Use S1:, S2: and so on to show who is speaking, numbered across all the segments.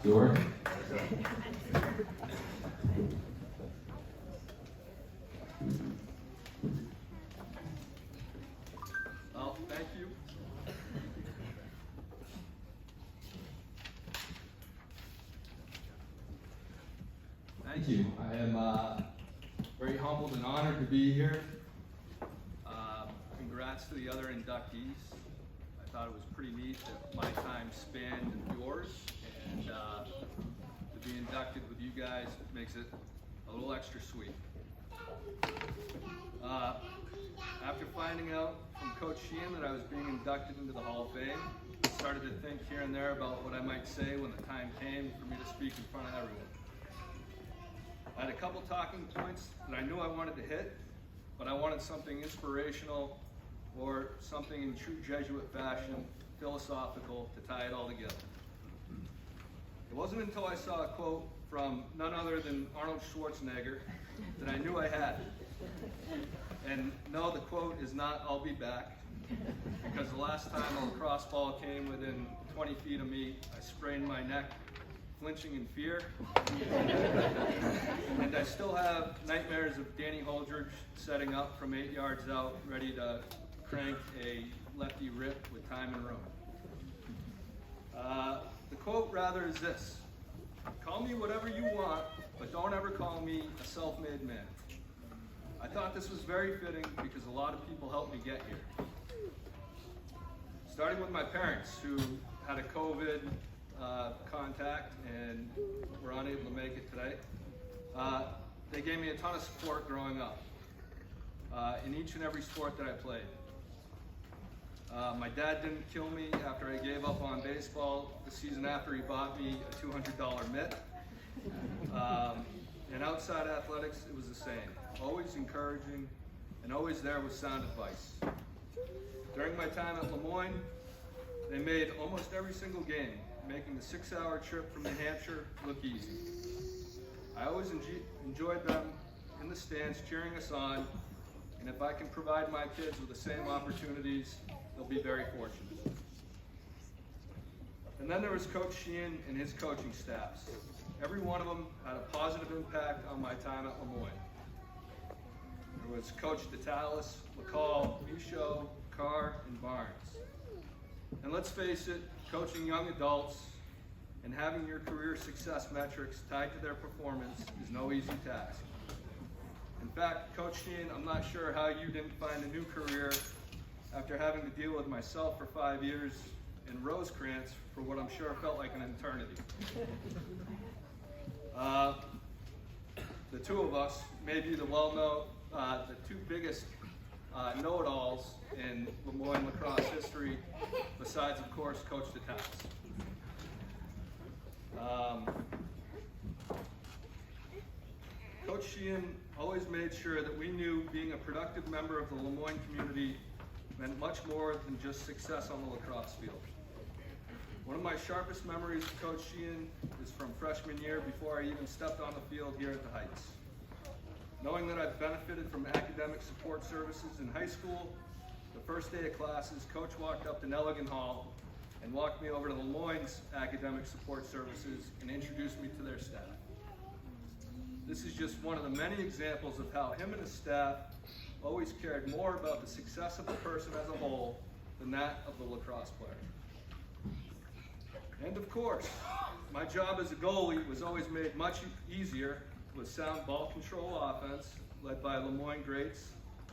S1: Door?
S2: Well, thank you. Thank you. I am very humbled and honored to be here. Congrats to the other inductees. I thought it was pretty neat that my time spanned yours, and to be inducted with you guys makes it a little extra sweet. After finding out from Coach Sheehan that I was being inducted into the Hall of Fame, I started to think here and there about what I might say when the time came for me to speak in front of everyone. I had a couple talking points that I knew I wanted to hit, but I wanted something inspirational or something in true Jesuit fashion, philosophical, to tie it all together. It wasn't until I saw a quote from none other than Arnold Schwarzenegger that I knew I had it. And no, the quote is not, "I'll be back," because the last time a lacrosse ball came within 20 feet of me, I sprained my neck, flinching in fear. And I still have nightmares of Danny Holdridge setting up from 8 yards out, ready to crank a lefty rip with time and room. The quote rather is this: "Call me whatever you want, but don't ever call me a self-made man." I thought this was very fitting because a lot of people helped me get here. Starting with my parents, who had a COVID contact and were unable to make it today. They gave me a ton of support growing up in each and every sport that I played. My dad didn't kill me after I gave up on baseball the season after he bought me a $200 mitt. And outside athletics, it was the same. Always encouraging and always there with sound advice. During my time at LeMoyne, they made almost every single game, making the 6-hour trip from New Hampshire look easy. I always enjoyed them in the stands cheering us on, and if I can provide my kids with the same opportunities, they'll be very fortunate. And then there was Coach Sheehan and his coaching staffs. Every one of them had a positive impact on my time at LeMoyne. There was Coach DeTalis, McCall, Michaud, Carr, and Barnes. And let's face it, coaching young adults and having your career success metrics tied to their performance is no easy task. In fact, Coach Sheehan, I'm not sure how you didn't find a new career after having to deal with myself for 5 years and Rosecrans for what I'm sure felt like an eternity. The two of us may be the the two biggest know-it-alls in LeMoyne lacrosse history, besides, of course, Coach DeTalis. Coach Sheehan always made sure that we knew being a productive member of the LeMoyne community meant much more than just success on the lacrosse field. One of my sharpest memories of Coach Sheehan is from freshman year before I even stepped on the field here at the Heights. Knowing that I've benefited from academic support services in high school, the first day of classes, Coach walked up to Nelligan Hall and walked me over to LeMoyne's academic support services and introduced me to their staff. This is just one of the many examples of how him and his staff always cared more about the success of the person as a whole than that of the lacrosse player. And of course, my job as a goalie was always made much easier with sound ball control offense led by LeMoyne greats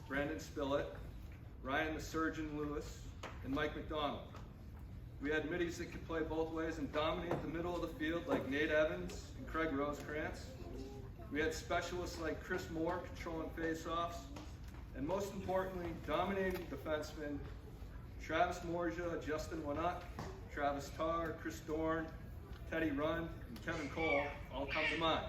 S2: Brandon Spillett, Ryan the Surgeon Lewis, and Mike McDonald. We had middies that could play both ways and dominate the middle of the field like Nate Evans and Craig Rosecrans. We had specialists like Chris Moore controlling face-offs, and most importantly, dominating defensemen Travis Morja, Justin Wanuck, Travis Tarr, Chris Dorn, Teddy Rund, and Kevin Cole all come to mind.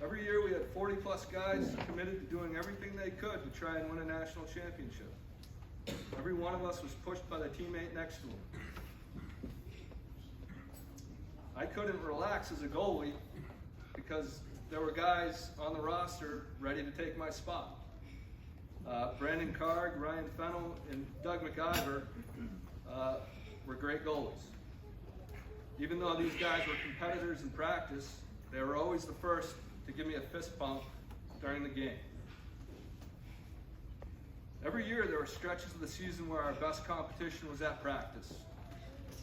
S2: Every year we had 40-plus guys committed to doing everything they could to try and win a national championship. Every one of us was pushed by the teammate next to him. I couldn't relax as a goalie because there were guys on the roster ready to take my spot. Brandon Carg, Ryan Fennell, and Doug McIver were great goalies. Even though these guys were competitors in practice, they were always the first to give me a fist bump during the game. Every year there were stretches of the season where our best competition was at practice.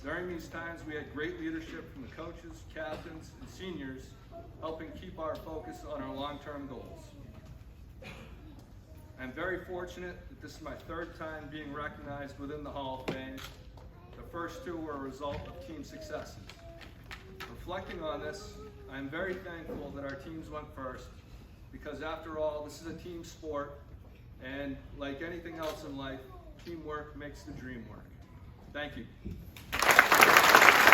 S2: During these times we had great leadership from the coaches, captains, and seniors, helping keep our focus on our long-term goals. I'm very fortunate that this is my third time being recognized within the Hall of Fame. The first two were a result of team successes. Reflecting on this, I'm very thankful that our teams went first, because after all, this is a team sport, and like anything else in life, teamwork makes the dream work. Thank you.